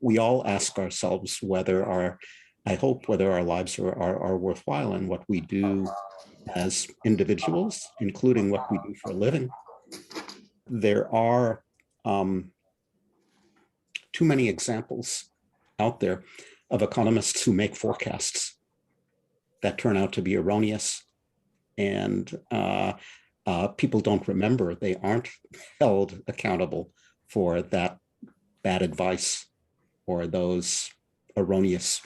we all ask ourselves whether whether our lives are worthwhile, and what we do as individuals, including what we do for a living. There are too many examples out there of economists who make forecasts that turn out to be erroneous, and people don't remember, they aren't held accountable for that bad advice or those erroneous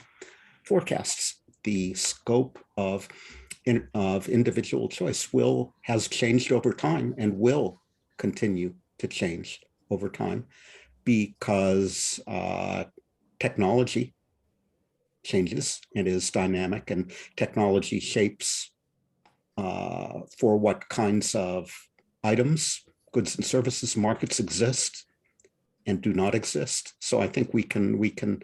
forecasts. The scope of individual choice has changed over time and will continue to change over time, because technology changes and is dynamic, and technology shapes for what kinds of items, goods and services, markets exist and do not exist. So I think we can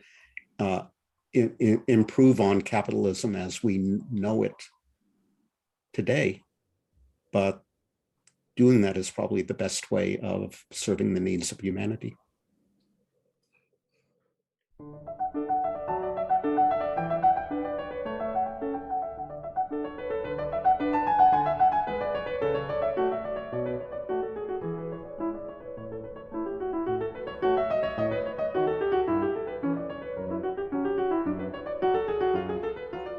improve on capitalism as we know it today, but doing that is probably the best way of serving the needs of humanity.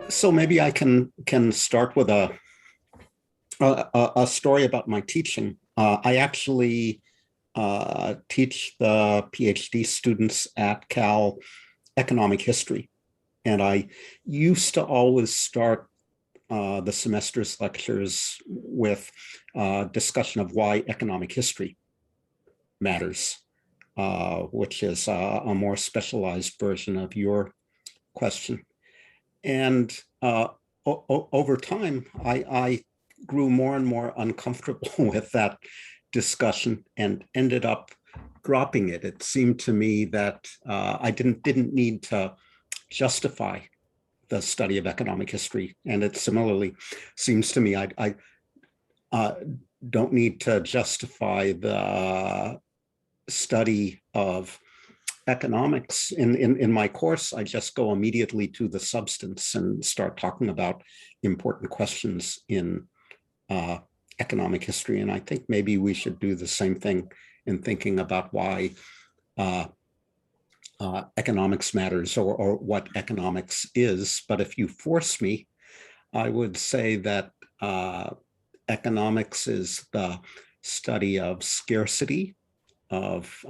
So maybe I can start with a story about my teaching. I actually teach the PhD students at Cal economic history, and I used to always start the semester's lectures with discussion of why economic history matters, which is a more specialized version of your question. And over time, I grew more and more uncomfortable with that discussion and ended up dropping it. It seemed to me that I didn't need to justify the study of economic history, and it similarly seems to me I don't need to justify the study of economics in my course. I just go immediately to the substance and start talking about important questions in economic history. And I think maybe we should do the same thing in thinking about why economics matters, or what economics is. But if you force me, I would say that economics is the study of scarcity, of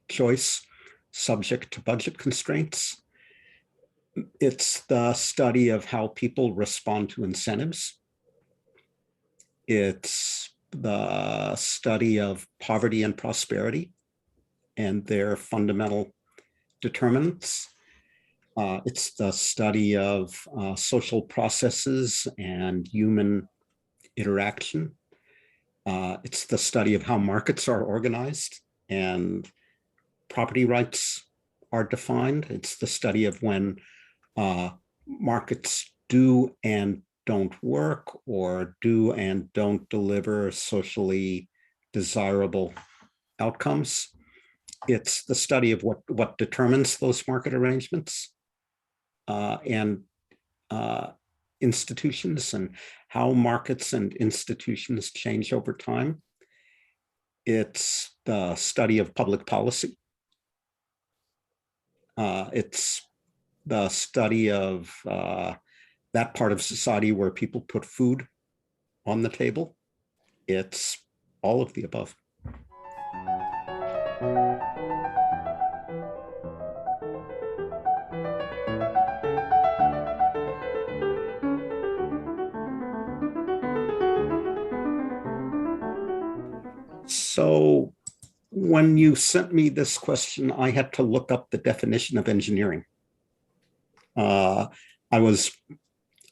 choice, subject to budget constraints. It's the study of how people respond to incentives. It's the study of poverty and prosperity and their fundamental determinants. It's the study of social processes and human interaction. It's the study of how markets are organized and property rights are defined. It's the study of when markets do and don't work, or do and don't deliver socially desirable outcomes. It's the study of what determines those market arrangements and institutions, and how markets and institutions change over time. It's the study of public policy. It's the study of that part of society where people put food on the table. It's all of the above. So when you sent me this question, I had to look up the definition of engineering. I was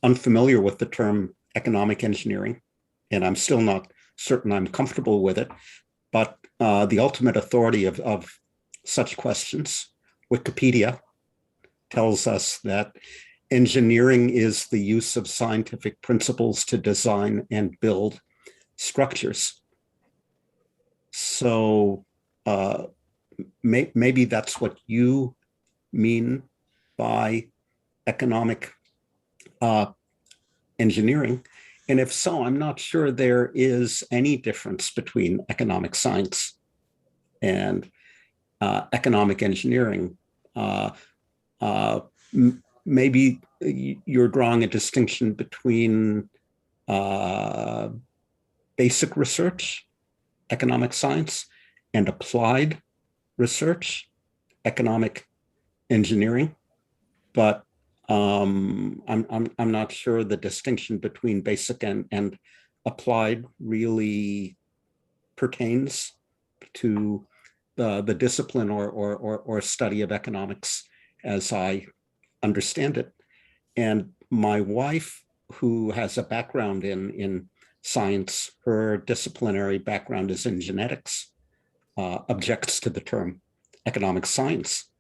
unfamiliar with the term economic engineering, and I'm still not certain I'm comfortable with it. But the ultimate authority of such questions, Wikipedia, tells us that engineering is the use of scientific principles to design and build structures. So maybe that's what you mean by economic engineering. And if so, I'm not sure there is any difference between economic science and economic engineering. Maybe you're drawing a distinction between basic research, economic science, and applied research, economic engineering. But I'm not sure the distinction between basic and applied really pertains to the discipline or study of economics as I understand it. And my wife, who has a background in science, her disciplinary background is in genetics, objects to the term economic science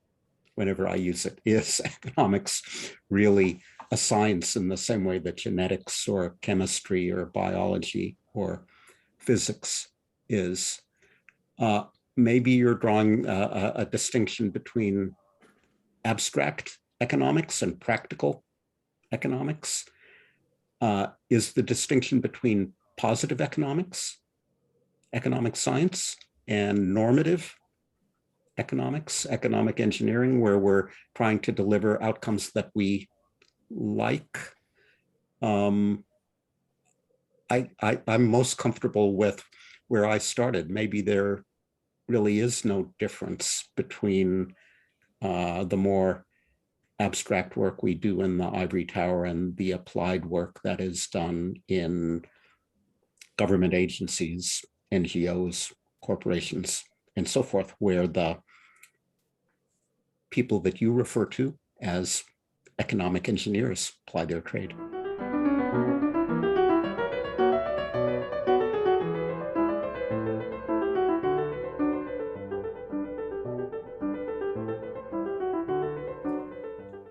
whenever I use it. Is economics really a science in the same way that genetics or chemistry or biology or physics is? Maybe you're drawing a distinction between abstract economics and practical economics. Is the distinction between positive economics, economic science, and normative economics, economic engineering, where we're trying to deliver outcomes that we like? I'm most comfortable with where I started. Maybe there really is no difference between the more abstract work we do in the ivory tower and the applied work that is done in government agencies, NGOs, corporations, and so forth, where the people that you refer to as economic engineers ply their trade.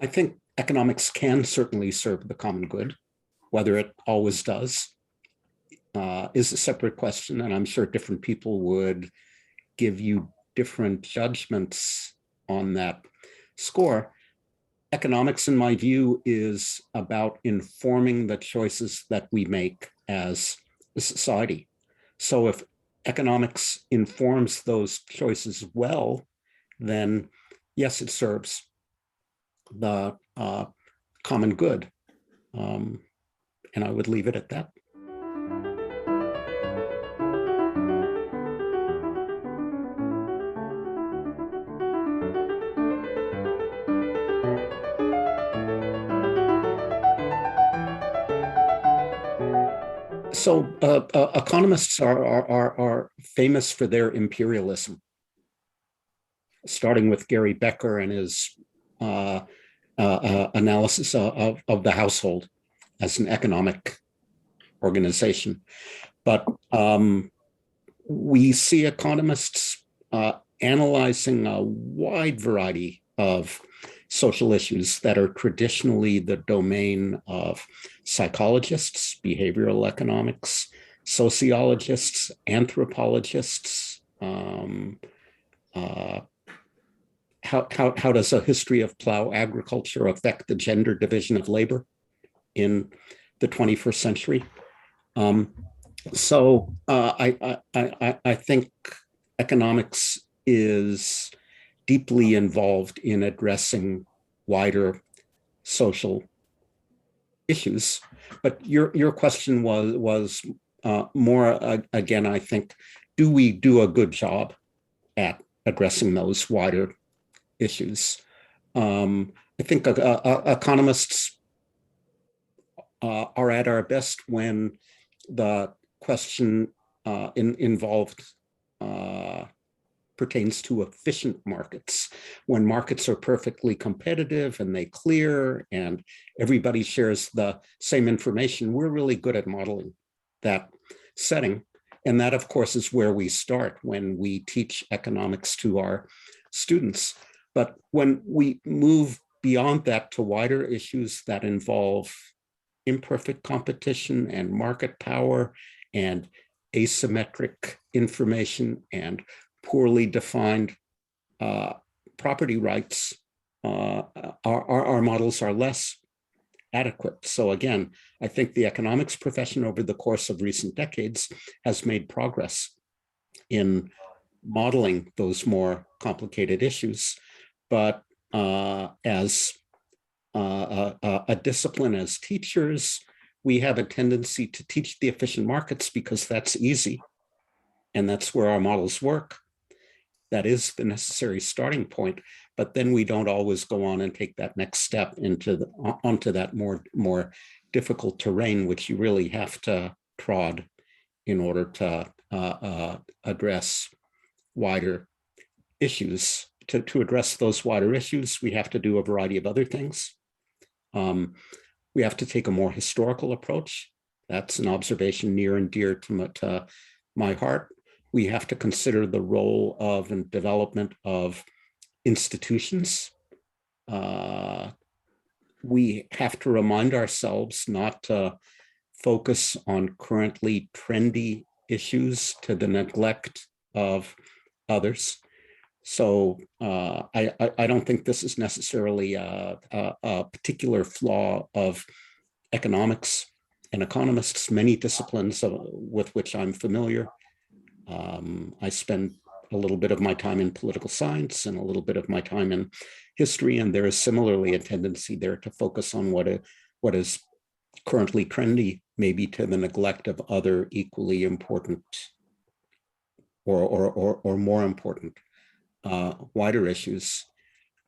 I think economics can certainly serve the common good. Whether it always does is a separate question, and I'm sure different people would give you different judgments on that score. Economics, in my view, is about informing the choices that we make as a society. So if economics informs those choices well, then yes, it serves the common good. And I would leave it at that. So economists are famous for their imperialism, starting with Gary Becker and his analysis of the household as an economic organization. But we see economists analyzing a wide variety of social issues that are traditionally the domain of psychologists, behavioral economics, sociologists, anthropologists. How does a history of plow agriculture affect the gender division of labor in the 21st century? So I think economics is deeply involved in addressing wider social issues. But your question was more, again, I think, do we do a good job at addressing those wider issues? I think economists are at our best when the question involved pertains to efficient markets. When markets are perfectly competitive and they clear and everybody shares the same information, we're really good at modeling that setting. And that, of course, is where we start when we teach economics to our students. But when we move beyond that to wider issues that involve imperfect competition and market power and asymmetric information and poorly defined property rights, our models are less adequate. So again, I think the economics profession over the course of recent decades has made progress in modeling those more complicated issues. But as a discipline, as teachers, we have a tendency to teach the efficient markets because that's easy. And that's where our models work. That is the necessary starting point. But then we don't always go on and take that next step onto that more difficult terrain, which you really have to trod in order to address wider issues. To address those wider issues, we have to do a variety of other things. We have to take a more historical approach. That's an observation near and dear to my heart. We have to consider the role of and development of institutions. We have to remind ourselves not to focus on currently trendy issues to the neglect of others. So I don't think this is necessarily a particular flaw of economics and economists, many disciplines with which I'm familiar. I spend a little bit of my time in political science and a little bit of my time in history, and there is similarly a tendency there to focus on what is currently trendy, maybe to the neglect of other equally important or more important wider issues.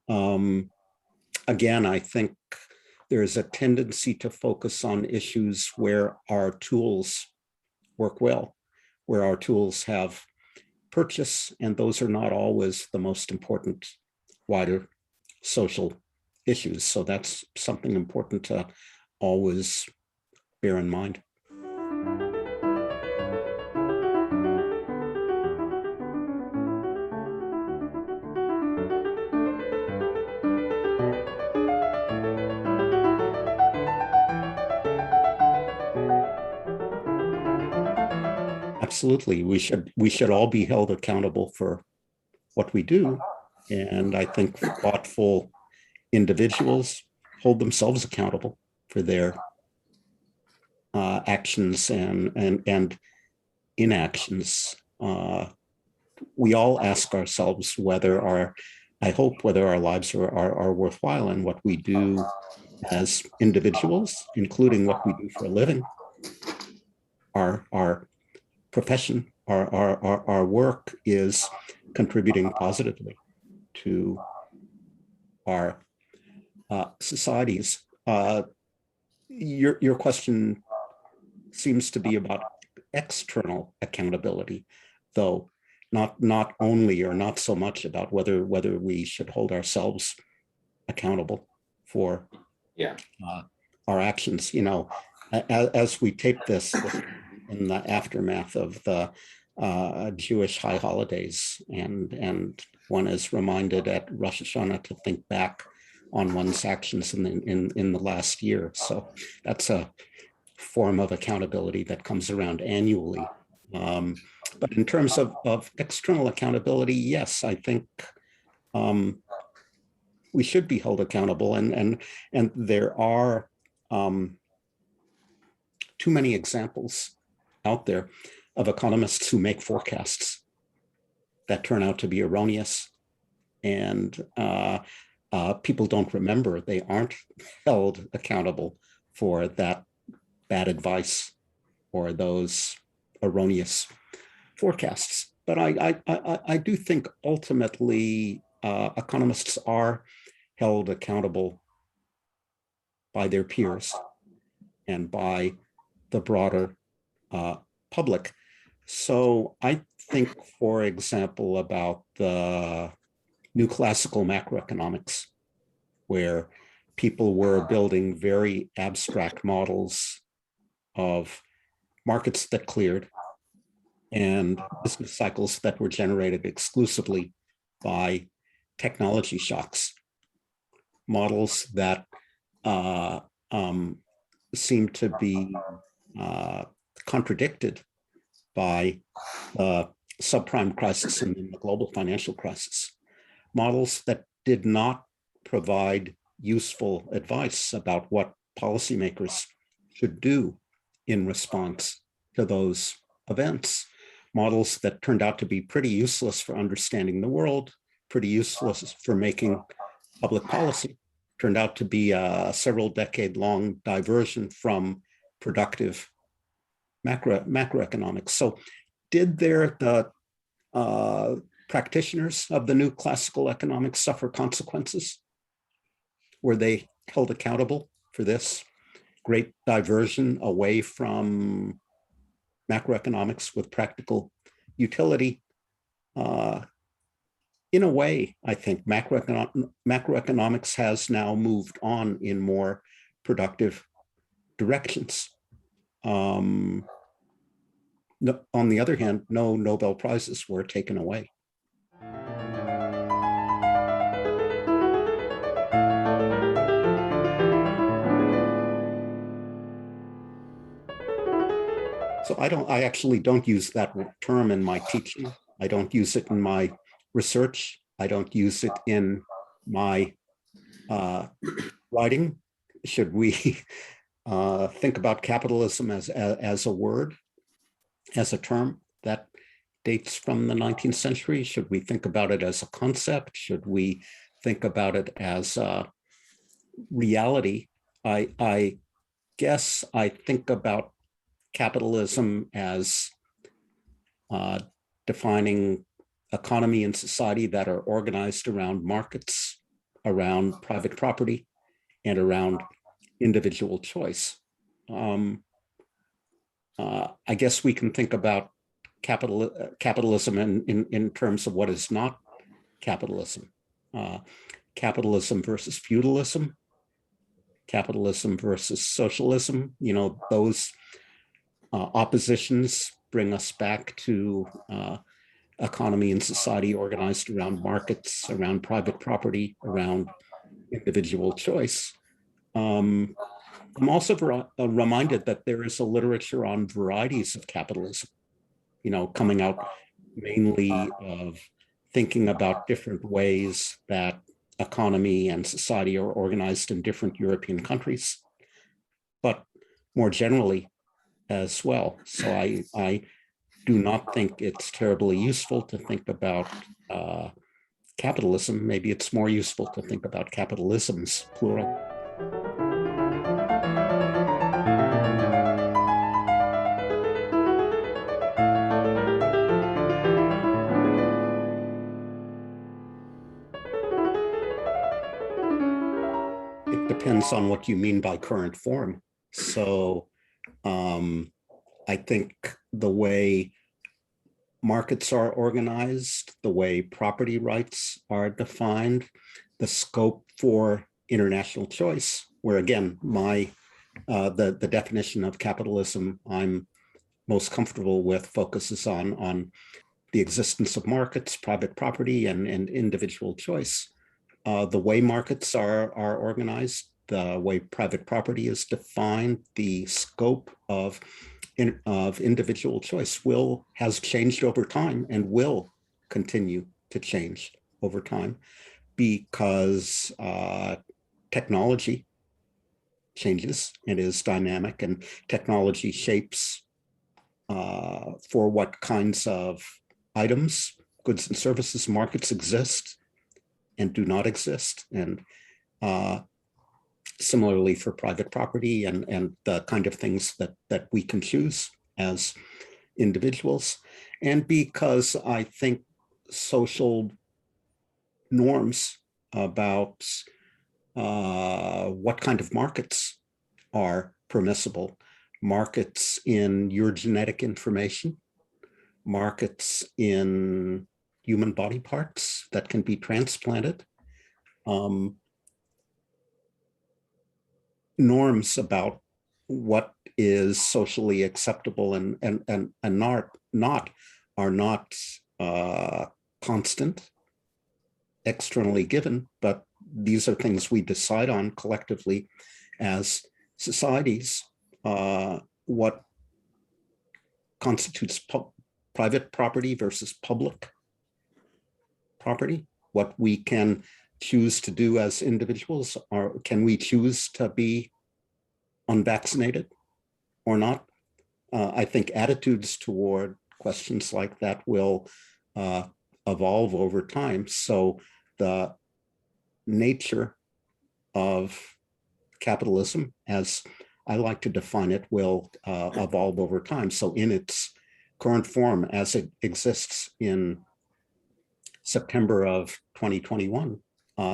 Again, I think there's a tendency to focus on issues where our tools work well, where our tools have purchase, and those are not always the most important wider social issues. So that's something important to always bear in mind. Absolutely, we should all be held accountable for what we do, and I think thoughtful individuals hold themselves accountable for their actions and inactions. We all ask ourselves whether our lives are worthwhile, and what we do as individuals, including what we do for a living, our profession, our work is contributing positively to our societies. Your question seems to be about external accountability, though not only or not so much about whether we should hold ourselves accountable for our actions. You know, as we tape this in the aftermath of the Jewish high holidays, and one is reminded at Rosh Hashanah to think back on one's actions in the last year. So that's a form of accountability that comes around annually. But in terms of external accountability, yes, I think we should be held accountable, and there are too many examples out there of economists who make forecasts that turn out to be erroneous, and people don't remember, they aren't held accountable for that bad advice or those erroneous forecasts. But I do think ultimately economists are held accountable by their peers and by the broader public. So I think, for example, about the new classical macroeconomics, where people were building very abstract models of markets that cleared and business cycles that were generated exclusively by technology shocks, models that seem to be contradicted by the subprime crisis and the global financial crisis. models that did not provide useful advice about what policymakers should do in response to those events. Models that turned out to be pretty useless for understanding the world, pretty useless for making public policy, turned out to be a several decade long diversion from productive macroeconomics. So did the practitioners of the new classical economics suffer consequences? Were they held accountable for this great diversion away from macroeconomics with practical utility? In a way, I think macroeconomics has now moved on in more productive directions. On the other hand, no Nobel Prizes were taken away. So I actually don't use that term in my teaching. I don't use it in my research. I don't use it in my writing. Should we think about capitalism as a word, as a term that dates from the 19th century? Should we think about it as a concept? Should we think about it as a reality? I guess I think about capitalism as defining economy and society that are organized around markets, around private property, and around individual choice. I guess we can think about capitalism in terms of what is not capitalism. Capitalism versus feudalism, capitalism versus socialism. You know, those oppositions bring us back to economy and society organized around markets, around private property, around individual choice. I'm also reminded that there is a literature on varieties of capitalism, you know, coming out mainly of thinking about different ways that economy and society are organized in different European countries, but more generally as well. So I do not think it's terribly useful to think about capitalism. Maybe it's more useful to think about capitalisms, plural. It depends on what you mean by current form. So I think the way markets are organized, the way property rights are defined, the scope for international choice, where again, the definition of capitalism I'm most comfortable with focuses on the existence of markets, private property, and individual choice. The way markets are organized, the way private property is defined, the scope of individual choice has changed over time and will continue to change over time because technology changes and is dynamic, and technology shapes for what kinds of items, goods and services markets exist and do not exist. And similarly for private property and the kind of things that we can choose as individuals. And because I think social norms about what kind of markets are permissible, markets in your genetic information, markets in human body parts that can be transplanted, norms about what is socially acceptable and not are not constant, externally given, but these are things we decide on collectively as societies. What constitutes private property versus public property, what we can choose to do as individuals, or can we choose to be unvaccinated or not? I think attitudes toward questions like that will evolve over time. So the nature of capitalism, as I like to define it, will evolve over time. So in its current form, as it exists in September of 2021,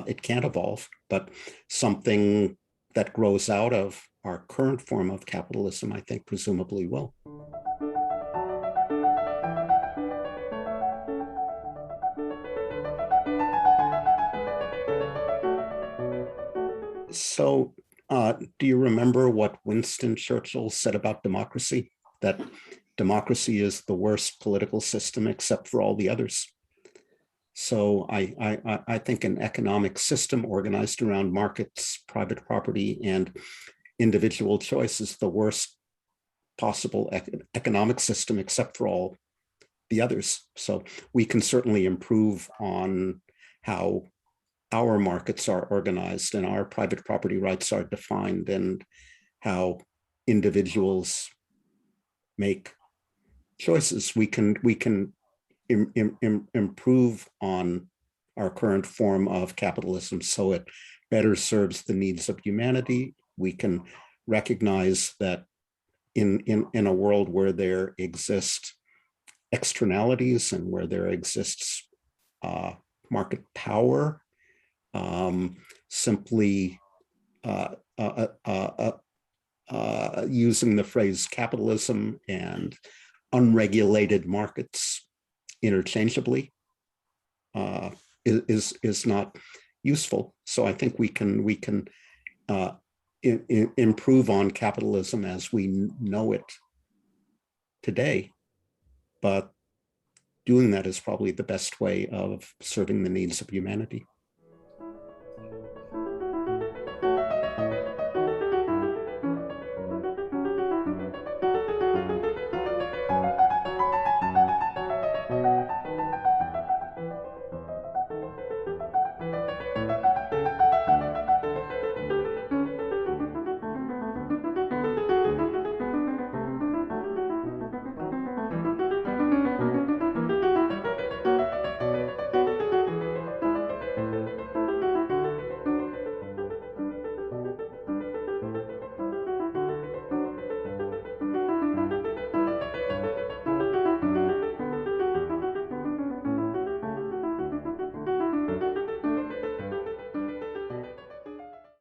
it can't evolve, but something that grows out of our current form of capitalism, I think, presumably will. So, do you remember what Winston Churchill said about democracy? That democracy is the worst political system except for all the others. So I think an economic system organized around markets, private property, and individual choice is the worst possible economic system except for all the others. So we can certainly improve on how our markets are organized and our private property rights are defined and how individuals make choices. We can improve on our current form of capitalism so it better serves the needs of humanity. We can recognize that in a world where there exist externalities and where there exists market power, simply using the phrase capitalism and unregulated markets interchangeably is not useful. So I think we can improve on capitalism as we know it today, but doing that is probably the best way of serving the needs of humanity.